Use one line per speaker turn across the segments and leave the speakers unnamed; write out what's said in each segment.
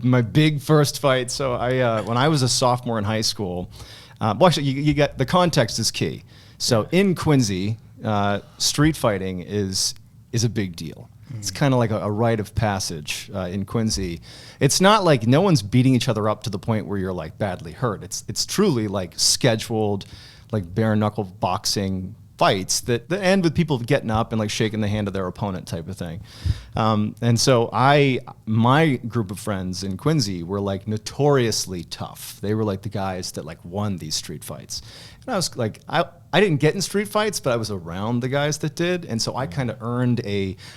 my big first fight. So when I was a sophomore in high school, well, actually, you get the context is key. So in Quincy, street fighting is a big deal. It's kind of like a rite of passage in Quincy. It's not like no one's beating each other up to the point where you're like badly hurt. It's truly like scheduled, like bare knuckle boxing fights that end with people getting up and like shaking the hand of their opponent type of thing. And so my group of friends in Quincy were like notoriously tough. They were like the guys that like won these street fights. And I was like, I didn't get in street fights, but I was around the guys that did. And so I kind of earned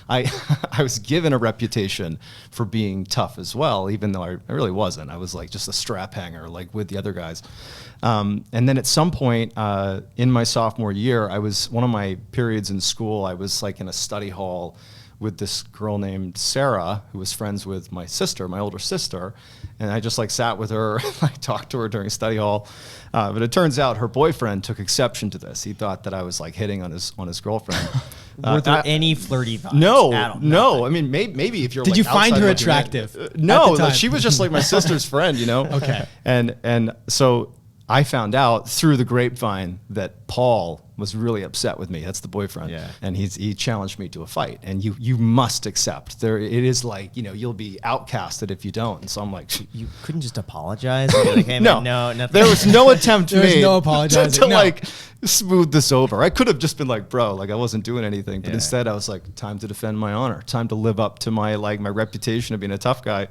I was given a reputation for being tough as well, even though I really wasn't. I was like just a strap hanger, like with the other guys. And then at some point in my sophomore year, one of my periods in school, I was like in a study hall with this girl named Sarah, who was friends with my sister, my older sister. And I just like sat with her, I talked to her during study hall. But it turns out her boyfriend took exception to this. He thought that I was like hitting on his girlfriend.
Were there any flirty vibes?
No. I mean, maybe if you're
Did
like
you find her attractive?
No, like, she was just like my sister's friend, you know?
Okay.
And so I found out through the grapevine that Paul was really upset with me. That's the boyfriend.
Yeah.
And he challenged me to a fight. And you must accept. It is like, you'll be outcasted if you don't. And so I'm like,
you couldn't just apologize and be like, hey, man, no, nothing.
There was no attempt
there was
made
no apologizing.
to like smooth this over. I could have just been like, bro, like I wasn't doing anything. But instead I was like, time to defend my honor, time to live up to my reputation of being a tough guy.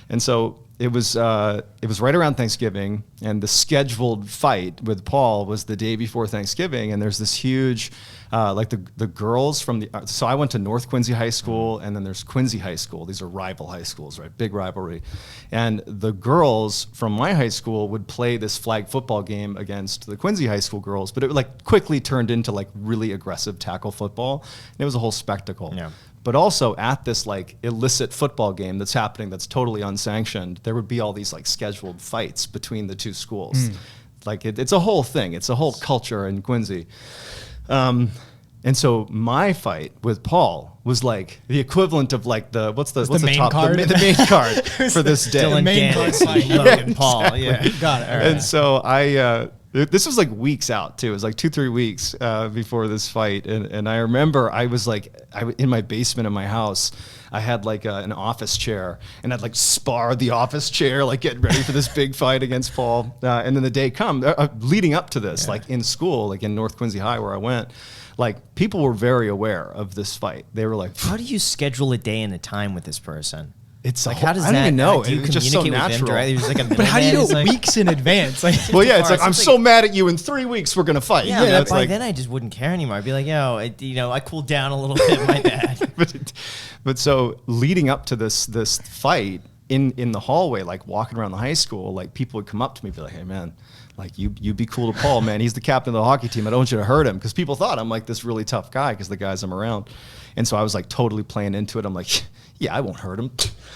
And so it was right around Thanksgiving, and the scheduled fight with Paul was the day before Thanksgiving. And there's this huge, like the girls from so I went to North Quincy High School, and then there's Quincy High School. These are rival high schools, right? Big rivalry. And the girls from my high school would play this flag football game against the Quincy High School girls, but it like quickly turned into like really aggressive tackle football. And it was a whole spectacle. Yeah. But also at this like illicit football game that's happening that's totally unsanctioned, there would be all these like scheduled fights between the two schools. Like it's a whole thing. It's a whole culture in Quincy. And so my fight with Paul was like the equivalent of like what's the
main
top
card?
the main card for this day.
Dylan Dennis, Logan Paul. Yeah,
got it. All right.
And so this was like weeks out too. It was like 2-3 weeks before this fight. And I remember I was like, in my basement of my house, I had like an office chair, and I'd like spar the office chair, like getting ready for this big fight against Paul. And then the day leading up to this, like in school, like in North Quincy High where I went, like people were very aware of this fight. They were like,
how do you schedule a day and a time with this person?
It's like, how does that? I don't even know.
Do you
it's just so natural.
But how do you do it weeks in advance? Like,
well, yeah, it's like I'm so mad at you. In 3 weeks, we're gonna fight.
Yeah, by then I just wouldn't care anymore. I'd be like, I cooled down a little bit. My bad.
But so leading up to this fight in the hallway, like walking around the high school, like people would come up to me and be like, hey man, like you be cool to Paul, man. He's the captain of the hockey team. I don't want you to hurt him, because people thought I'm like this really tough guy because the guys I'm around. And so I was like totally playing into it. I'm like, yeah, I won't hurt him.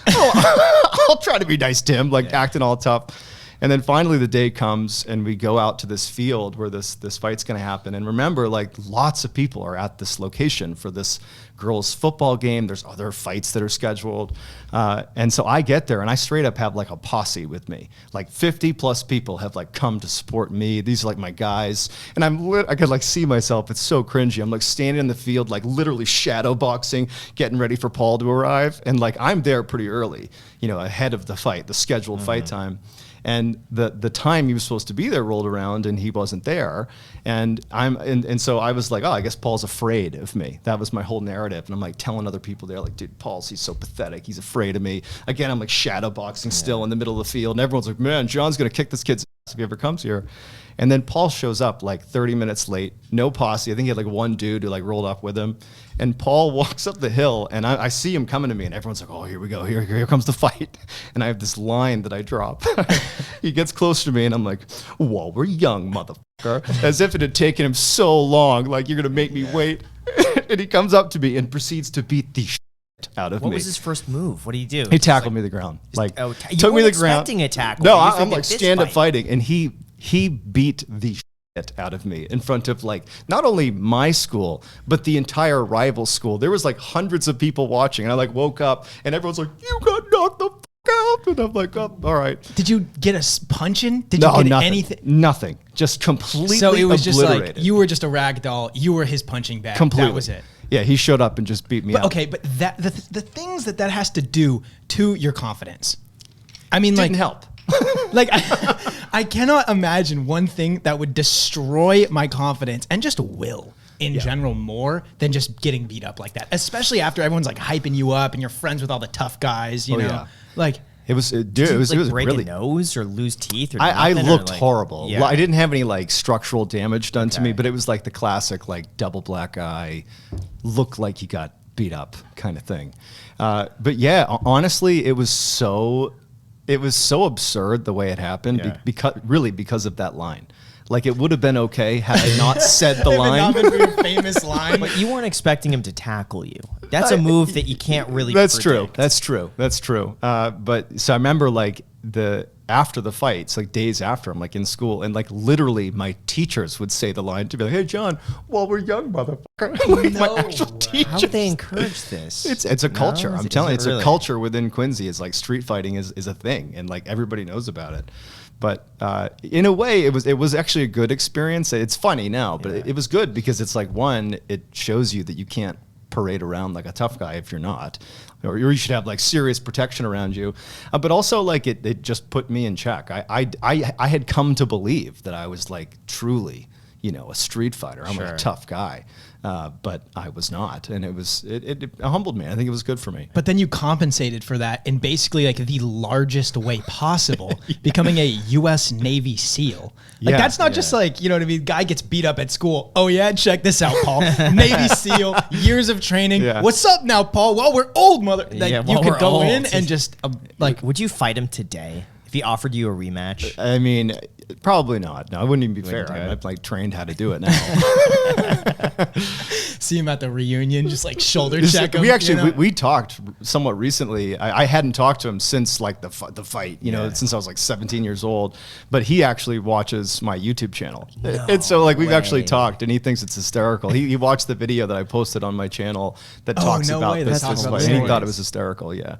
I'll try to be nice to him, like acting all tough. And then finally the day comes and we go out to this field where this fight's gonna happen. And remember, like lots of people are at this location for this girls' football game. There's other fights that are scheduled. And so I get there and I straight up have like a posse with me. Like 50 plus people have like come to support me. These are like my guys. And I could like see myself. It's so cringy. I'm like standing in the field, like literally shadow boxing, getting ready for Paul to arrive. And like I'm there pretty early, ahead of the fight, the scheduled fight time. And the time he was supposed to be there rolled around and he wasn't there. And so I was like, oh, I guess Paul's afraid of me. That was my whole narrative. And I'm like telling other people there, like, dude, he's so pathetic. He's afraid of me. Again, I'm like shadow boxing still in the middle of the field. And everyone's like, man, John's going to kick this kid's ass if he ever comes here. And then Paul shows up like 30 minutes late, no posse. I think he had like one dude who like rolled up with him. And Paul walks up the hill and I see him coming to me and everyone's like, oh, here we go. Here comes the fight. And I have this line that I drop. He gets closer to me and I'm like, whoa, we're young, motherfucker. As if it had taken him so long. Like, you're going to make me wait. And he comes up to me and proceeds to beat the shit out of me.
What was his first move? What did he do?
He tackled me to the ground. Like,
took
me to the ground.
Expecting a tackle.
No, I'm like stand-up fighting. And he beat the shit out of me in front of like not only my school but the entire rival school. There was like hundreds of people watching, and I like woke up and everyone's like, you got knocked the fuck up, and I'm like, oh, all right.
Did you get a punch-in? Did you get
nothing,
anything?
Nothing. Just completely
So it was just
obliterated.
like you were just a rag doll. You were his punching bag.
Completely.
That was it.
Yeah, he showed up and just beat me up.
Okay, but that the things that has to do to your confidence. I mean,
Didn't help.
Like, I cannot imagine one thing that would destroy my confidence and just will in general more than just getting beat up like that. Especially after everyone's like hyping you up and you're friends with all the tough guys, you know?
Yeah.
Like,
It was, dude,
Did you,
it was
break
really.
a nose or lose teeth or
I
nothing, or,
looked
like-
horrible.
Yeah.
I didn't have any like structural damage done to me,
Okay.
but it was like the classic like double black eye, looked like you got beat up kind of thing. But yeah, honestly, it was so absurd the way it happened
Yeah.
because of that line. Like it would have been okay had I not said the
if it
line.
not been for your famous line.
But you weren't expecting him to tackle you. That's a move that you can't really
That's true.
predict.
That's true. That's true. But so I remember like after the fights, like days after, I'm like in school, and like literally my teachers would say the line to be like, "Hey John, while we're young, motherfucker." Like my actual teachers.
How would they encourage this?
It's a culture. I'm
Is
telling you,
it
it's
really?
a culture within Quincy. It's like street fighting is a thing, and like everybody knows about it. But in a way, it was actually a good experience. It's funny now, but it was good because it's like one, it shows you that you can't parade around like a tough guy if you're not, or you should have like serious protection around you. But also like it just put me in check. I had come to believe that I was like truly, you know, a street fighter. I'm like
Sure.
a tough guy. But I was not, and it humbled me. I think it was good for me.
But then you compensated for that in basically like the largest way possible, becoming a U.S. Navy SEAL. Like
Yeah,
that's not just like, you know what I mean? Guy gets beat up at school. Oh yeah, check this out, Paul. Navy SEAL, years of training.
Yeah.
What's up now, Paul? Well, we're old, mother. Like,
Yeah,
you
well,
could
we're
go
old.
in and just like.
Would you fight him today if he offered you a rematch?
I mean, probably not. No, I wouldn't even be
Wouldn't
fair.
do it.
I've like trained how to do it now.
See him at the reunion, just like shoulder
This-
check him.
we actually
you know?
we talked somewhat recently. I hadn't talked to him since like the fight, you know,
Yeah.
since I was like 17 years old. But he actually watches my YouTube channel, and so like we've actually
way.
talked, and he thinks it's hysterical. He watched the video that I posted on my channel that
Oh,
talks
no
about
way,
this
that talks about
fight,
the
and he
story.
thought it was hysterical. Yeah.